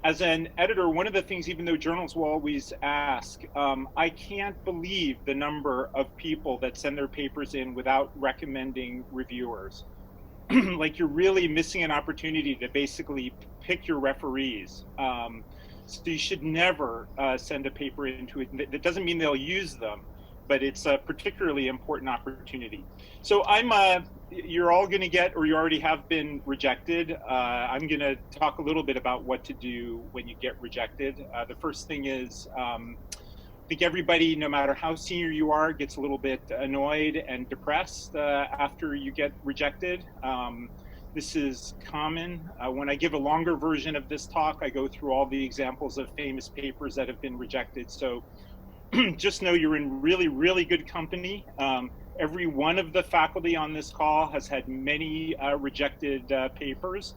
as an editor, one of the things, even though journals will always ask, I can't believe the number of people that send their papers in without recommending reviewers. Like, you're really missing an opportunity to basically pick your referees. So you should never send a paper into it. That doesn't mean they'll use them, but it's a particularly important opportunity. So you're all going to get, or you already have been rejected. I'm going to talk a little bit about what to do when you get rejected. The first thing is, I think everybody, no matter how senior you are, gets a little bit annoyed and depressed after you get rejected. This is common. When I give a longer version of this talk, I go through all the examples of famous papers that have been rejected. So just know you're in really, really good company. Every one of the faculty on this call has had many rejected papers.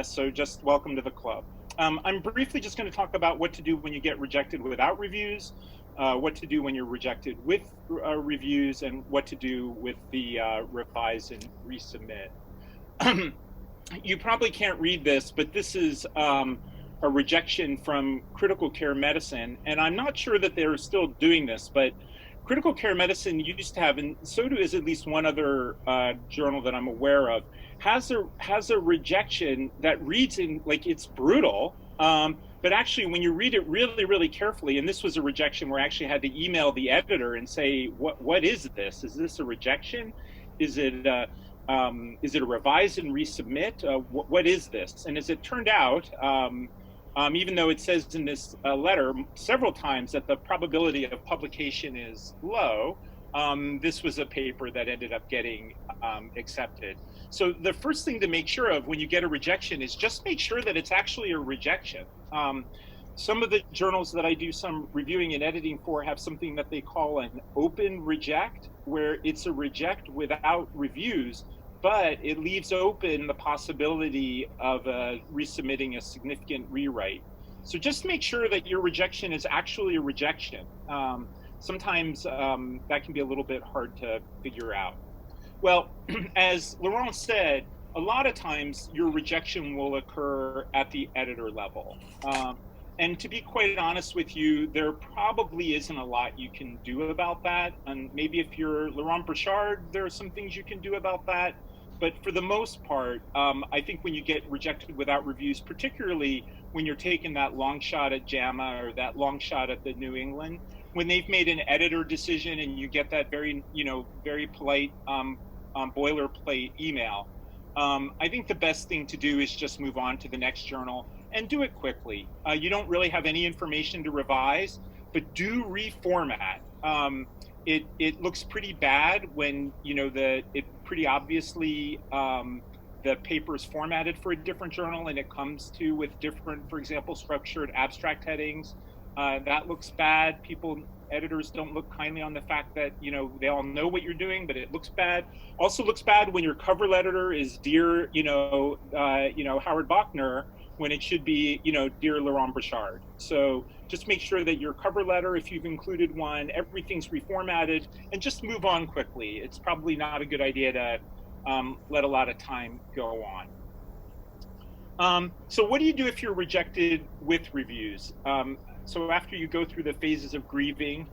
So just welcome to the club. I'm briefly just going to talk about what to do when you get rejected without reviews, what to do when you're rejected with reviews, and what to do with the revise and resubmit. You probably can't read this, but this is a rejection from critical care medicine. And I'm not sure that they're still doing this, but critical care medicine used to have, and so is at least one other journal that I'm aware of, has a rejection that reads in, like, it's brutal. But actually, when you read it really, really carefully, and this was a rejection where I actually had to email the editor and say, what is this? Is this a rejection? Is it a revise and resubmit? What is this? And as it turned out, even though it says in this letter several times that the probability of publication is low, this was a paper that ended up getting accepted. So the first thing to make sure of when you get a rejection is just make sure that it's actually a rejection. Some of the journals that I do some reviewing and editing for have something that they call an open reject, where it's a reject without reviews, but it leaves open the possibility of resubmitting a significant rewrite. So just make sure that your rejection is actually a rejection. Sometimes that can be a little bit hard to figure out. Well, as Laurent said, a lot of times your rejection will occur at the editor level. And to be quite honest with you, there probably isn't a lot you can do about that. And maybe if you're Laurent Bouchard, there are some things you can do about that. But for the most part, I think when you get rejected without reviews, particularly when you're taking that long shot at JAMA or that long shot at the New England, when they've made an editor decision and you get that very, very polite boilerplate email, I think the best thing to do is just move on to the next journal and do it quickly. You don't really have any information to revise, but do reformat. It looks pretty bad when it pretty obviously the paper is formatted for a different journal and it comes to with different, for example, structured abstract headings. That looks bad. Editors don't look kindly on the fact that they all know what you're doing, but it looks bad. Also looks bad when your cover letter is dear Howard Bachner, when it should be dear Laurent Bouchard. So just make sure that your cover letter, if you've included one, everything's reformatted, and just move on quickly. It's probably not a good idea to let a lot of time go on. So what do you do if you're rejected with reviews? So after you go through the phases of grieving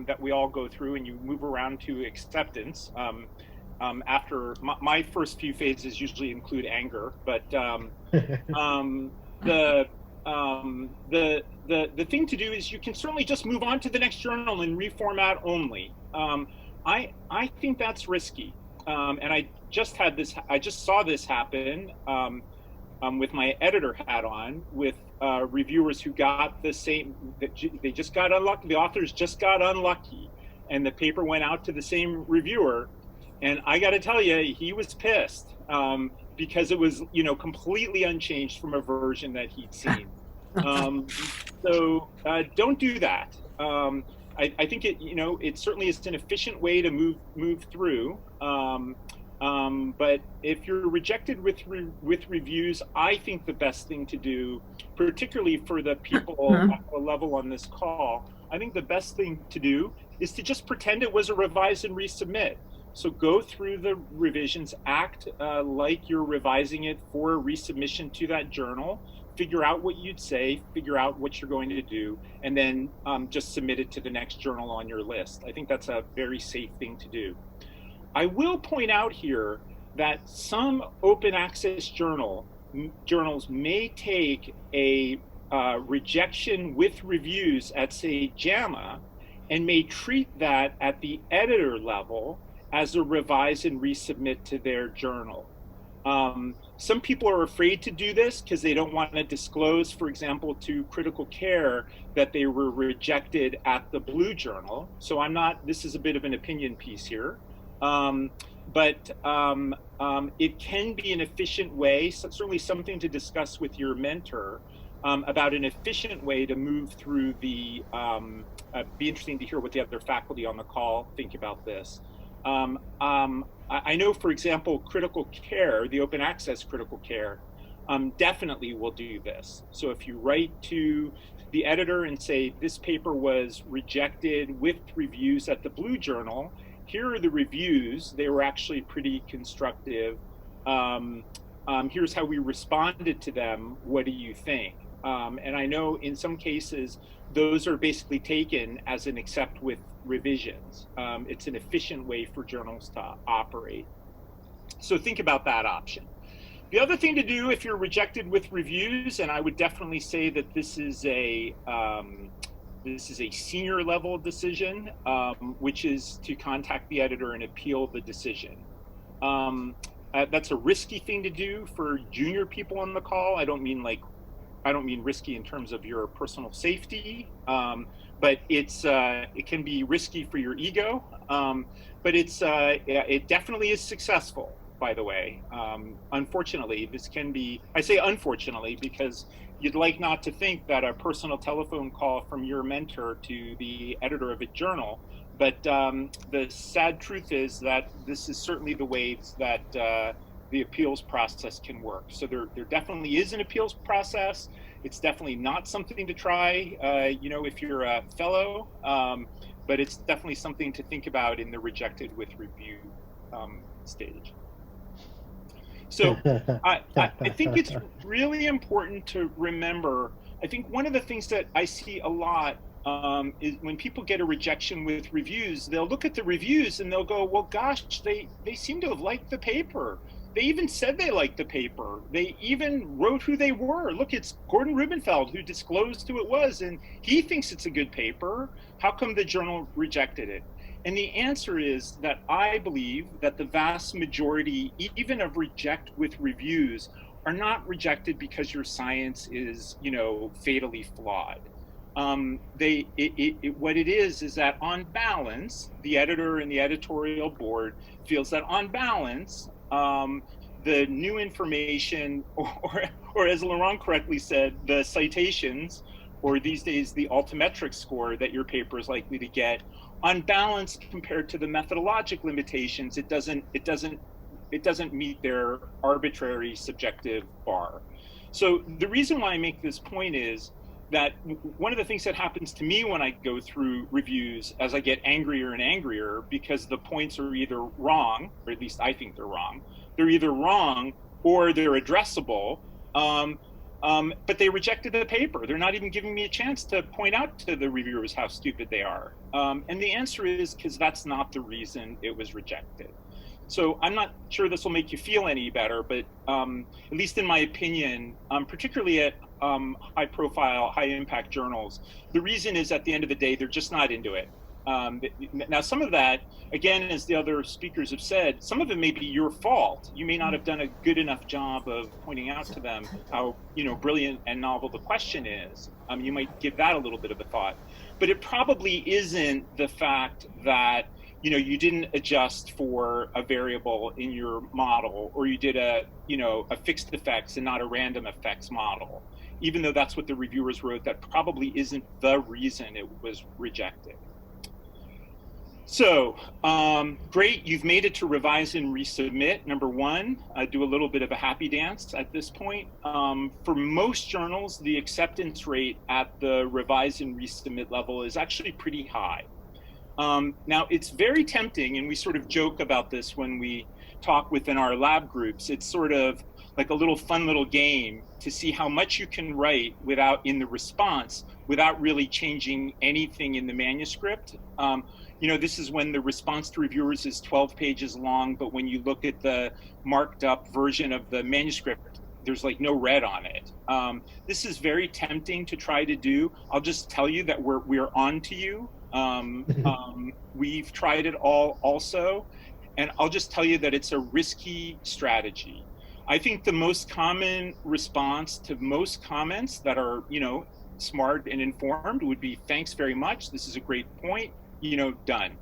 that we all go through, and you move around to acceptance, after my first few phases usually include anger, but the thing to do is you can certainly just move on to the next journal and reformat only. I think that's risky, and I just saw this happen with my editor hat on, with reviewers who got the same, they just got unlucky, the authors just got unlucky, and the paper went out to the same reviewer, and I got to tell you, he was pissed because it was completely unchanged from a version that he'd seen. So don't do that. I think it certainly is an efficient way to move through. But if you're rejected with reviews, I think the best thing to do, particularly for the people at the level on this call, I think the best thing to do is to just pretend it was a revise and resubmit. So go through the revisions, act like you're revising it for resubmission to that journal. figure out what you'd say, figure out what you're going to do, and then just submit it to the next journal on your list. I think that's a very safe thing to do. I will point out here that some open access journals may take a rejection with reviews at, say, JAMA, and may treat that at the editor level as a revise and resubmit to their journal. Some people are afraid to do this because they don't want to disclose, for example, to critical care that they were rejected at the Blue Journal. So this is a bit of an opinion piece here. But it can be an efficient way, certainly something to discuss with your mentor about an efficient way to move through the, be interesting to hear what the other faculty on the call think about this. I know, for example, critical care, the open access critical care, definitely will do this. So if you write to the editor and say, this paper was rejected with reviews at the Blue Journal, here are the reviews, they were actually pretty constructive. Here's how we responded to them, what do you think? And I know in some cases, those are basically taken as an accept with revisions. It's an efficient way for journals to operate. So think about that option. The other thing to do if you're rejected with reviews, and I would definitely say that this is a senior level decision, which is to contact the editor and appeal the decision. That's a risky thing to do for junior people on the call. I don't mean risky in terms of your personal safety, but it can be risky for your ego. But it definitely is successful, by the way. Unfortunately, this can be, I say unfortunately, because you'd like not to think that a personal telephone call from your mentor to the editor of a journal, but the sad truth is that this is certainly the ways that the appeals process can work. So there definitely is an appeals process. It's definitely not something to try, if you're a fellow, but it's definitely something to think about in the rejected with review stage. So I think it's really important to remember, I think one of the things that I see a lot is when people get a rejection with reviews, they'll look at the reviews and they'll go, well, gosh, they seem to have liked the paper. They even said they liked the paper. They even wrote who they were. Look, it's Gordon Rubenfeld who disclosed who it was, and he thinks it's a good paper. How come the journal rejected it? And the answer is that I believe that the vast majority, even of reject with reviews, are not rejected because your science is, fatally flawed. What it is that on balance, the editor and the editorial board feels that on balance, the new information, or as Laurent correctly said, the citations, or these days the altimetric score that your paper is likely to get, on balance compared to the methodologic limitations, it doesn't meet their arbitrary subjective bar. So the reason why I make this point is that one of the things that happens to me when I go through reviews, as I get angrier and angrier, because the points are either wrong, or at least I think they're wrong. They're either wrong or they're addressable, but they rejected the paper. They're not even giving me a chance to point out to the reviewers how stupid they are. And the answer is because that's not the reason it was rejected. So I'm not sure this will make you feel any better, but at least in my opinion, particularly at high profile, high impact journals, the reason is at the end of the day, they're just not into it. Now, some of that, again, as the other speakers have said, some of it may be your fault. You may not have done a good enough job of pointing out to them how brilliant and novel the question is. You might give that a little bit of a thought, but it probably isn't the fact that you didn't adjust for a variable in your model, or you did a fixed effects and not a random effects model. Even though that's what the reviewers wrote, that probably isn't the reason it was rejected. So great, you've made it to revise and resubmit. Number one, I do a little bit of a happy dance at this point. For most journals, the acceptance rate at the revise and resubmit level is actually pretty high. Now, it's very tempting, and we sort of joke about this when we talk within our lab groups. It's sort of like a little fun little game to see how much you can write without in the response without really changing anything in the manuscript. You know, this is when the response to reviewers is 12 pages long, but when you look at the marked up version of the manuscript, there's like no red on it. This is very tempting to try to do. I'll just tell you that we're on to you. We've tried it all also. And I'll just tell you that it's a risky strategy. I think the most common response to most comments that are, you know, smart and informed would be, thanks very much. This is a great point, you know, done.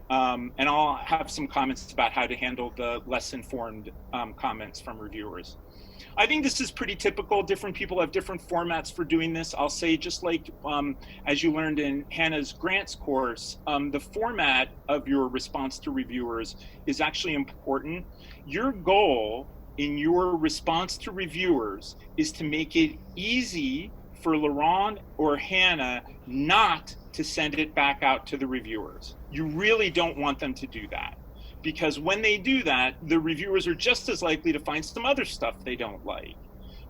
And I'll have some comments about how to handle the less informed comments from reviewers. I think this is pretty typical. Different people have different formats for doing this. I'll say, just like as you learned in Hannah's grants course, the format of your response to reviewers is actually important. Your goal in your response to reviewers is to make it easy for Laurent or Hannah not to send it back out to the reviewers. You really don't want them to do that, because when they do that, the reviewers are just as likely to find some other stuff they don't like.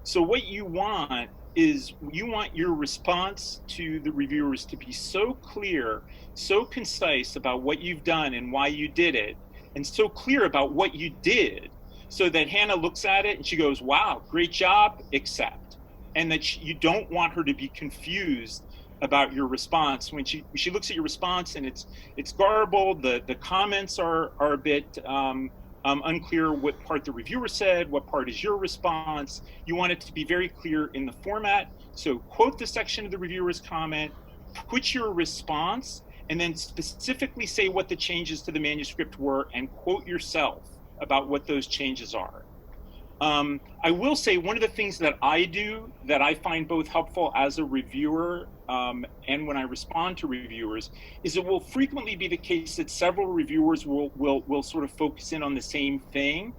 So what you want is, you want your response to the reviewers to be so clear, so concise about what you've done and why you did it, and so clear about what you did, so that Hannah looks at it and she goes, wow, great job, accept. And that you don't want her to be confused about your response when she looks at your response and it's garbled, the comments are a bit unclear what part the reviewer said, what part is your response. You want it to be very clear in the format. So quote the section of the reviewer's comment, put your response, and then specifically say what the changes to the manuscript were and quote yourself about what those changes are. I will say, one of the things that I do that I find both helpful as a reviewer and when I respond to reviewers is, it will frequently be the case that several reviewers will sort of focus in on the same thing.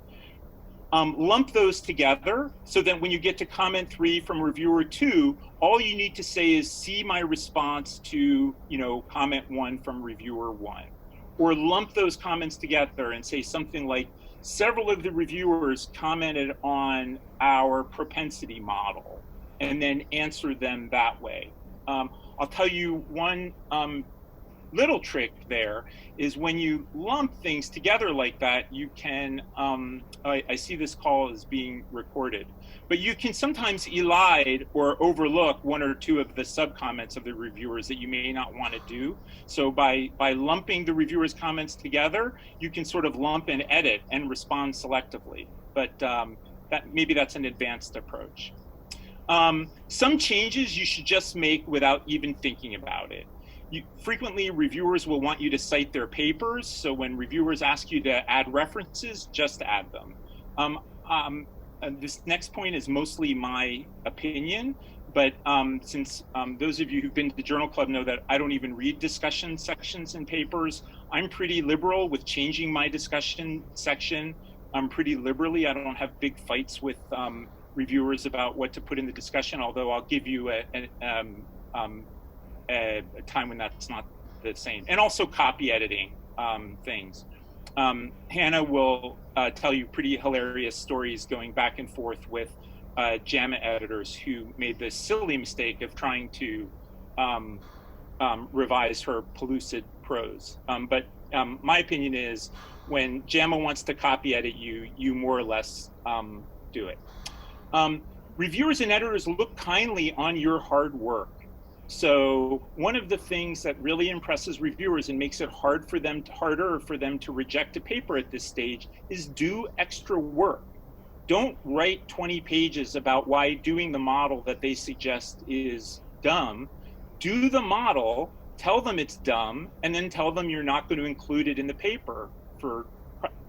Lump those together so that when you get to comment 3 from reviewer 2, all you need to say is, see my response to, you know, comment 1 from reviewer 1. Or lump those comments together and say something like, several of the reviewers commented on our propensity model, and then answer them that way. I'll tell you one little trick there is, when you lump things together like that, you can, I see this call is being recorded, but you can sometimes elide or overlook 1 or 2 of the sub-comments of the reviewers that you may not want to do. So by lumping the reviewers' comments together, you can sort of lump and edit and respond selectively. But maybe that's an advanced approach. Some changes you should just make without even thinking about it. Frequently, reviewers will want you to cite their papers. So when reviewers ask you to add references, just add them. This next point is mostly my opinion, but since those of you who've been to the Journal Club know that I don't even read discussion sections in papers, I'm pretty liberal with changing my discussion section pretty liberally. I don't have big fights with reviewers about what to put in the discussion, although I'll give you a time when that's not the same. And also copy editing things. Hannah will tell you pretty hilarious stories going back and forth with JAMA editors who made the silly mistake of trying to revise her pellucid prose. But my opinion is, when JAMA wants to copy edit you, you more or less do it. Reviewers and editors look kindly on your hard work. So one of the things that really impresses reviewers and makes it harder for them to reject a paper at this stage is do extra work. Don't write 20 pages about why doing the model that they suggest is dumb. Do the model, tell them it's dumb, and then tell them you're not going to include it in the paper.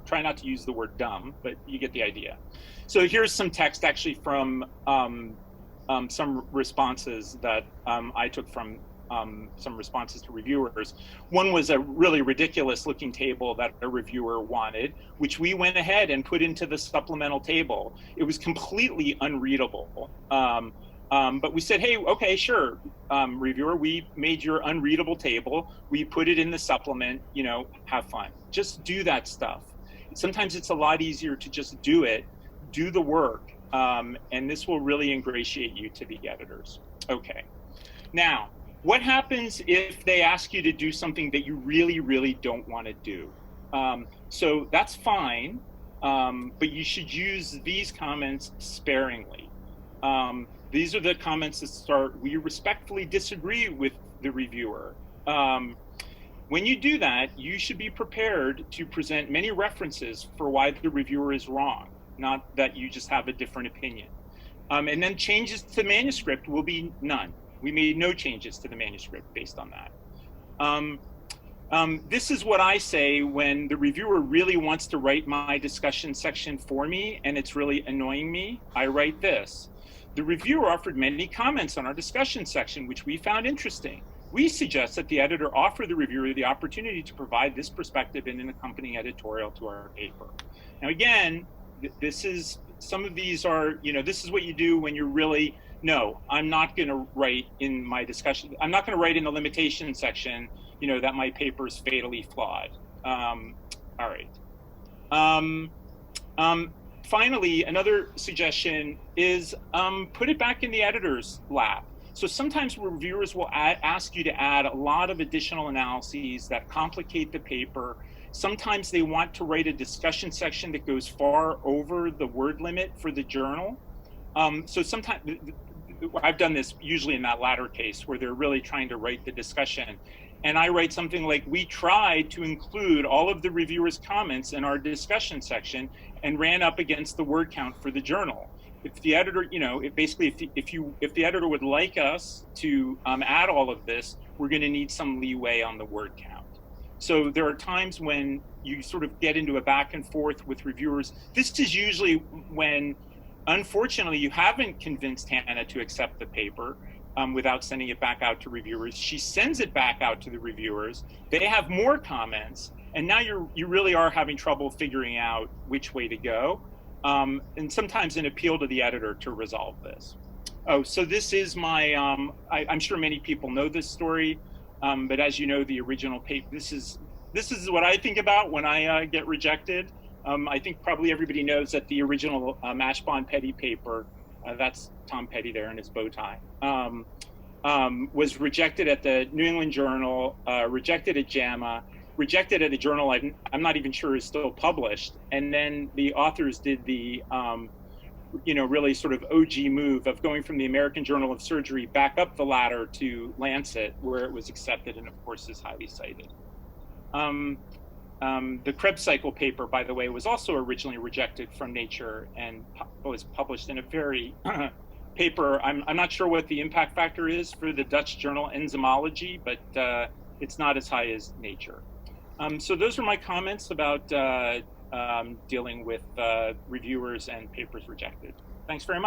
Try not to use the word dumb, but you get the idea. So here's some text actually from some responses that I took from some responses to reviewers. One was a really ridiculous looking table that a reviewer wanted, which we went ahead and put into the supplemental table. It was completely unreadable. But we said, hey, okay, sure, reviewer, we made your unreadable table. We put it in the supplement, you know, have fun. Just do that stuff. Sometimes it's a lot easier to just do it. do the work, and this will really ingratiate you to the editors. Okay. Now, what happens if they ask you to do something that you really, really don't want to do? So that's fine, but you should use these comments sparingly. These are the comments that start, we respectfully disagree with the reviewer. When you do that, you should be prepared to present many references for why the reviewer is wrong, not that you just have a different opinion. And then changes to the manuscript will be none. We made no changes to the manuscript based on that. This is what I say when the reviewer really wants to write my discussion section for me and it's really annoying me. I write this. The reviewer offered many comments on our discussion section, which we found interesting. We suggest that the editor offer the reviewer the opportunity to provide this perspective in an accompanying editorial to our paper. Now, again, this is, some of these are, this is what you do when you're really, no, I'm not going to write in my discussion, I'm not going to write in the limitation section, that my paper is fatally flawed. All right. Finally, another suggestion is put it back in the editor's lap. So sometimes reviewers will ask you to add a lot of additional analyses that complicate the paper. Sometimes they want to write a discussion section that goes far over the word limit for the journal. So sometimes, I've done this usually in that latter case where they're really trying to write the discussion. And I write something like, we tried to include all of the reviewer's comments in our discussion section and ran up against the word count for the journal. If the editor, basically, if the editor would like us to add all of this, we're going to need some leeway on the word count. So there are times when you sort of get into a back and forth with reviewers. This is usually when, unfortunately, you haven't convinced Hannah to accept the paper without sending it back out to reviewers. She sends it back out to the reviewers. They have more comments, and now you really are having trouble figuring out which way to go. And sometimes an appeal to the editor to resolve this. Oh, so this is my, I'm sure many people know this story, but as you know, the original paper, this is what I think about when I get rejected. I think probably everybody knows that the original Mashbon Petty paper, that's Tom Petty there in his bow tie, was rejected at the New England Journal, rejected at JAMA, rejected at a journal I'm not even sure is still published. And then the authors did the, really sort of OG move of going from the American Journal of Surgery back up the ladder to Lancet, where it was accepted and of course is highly cited. The Krebs cycle paper, by the way, was also originally rejected from Nature and was published in a very paper. I'm not sure what the impact factor is for the Dutch journal Enzymology, but it's not as high as Nature. So those are my comments about dealing with reviewers and papers rejected. Thanks very much.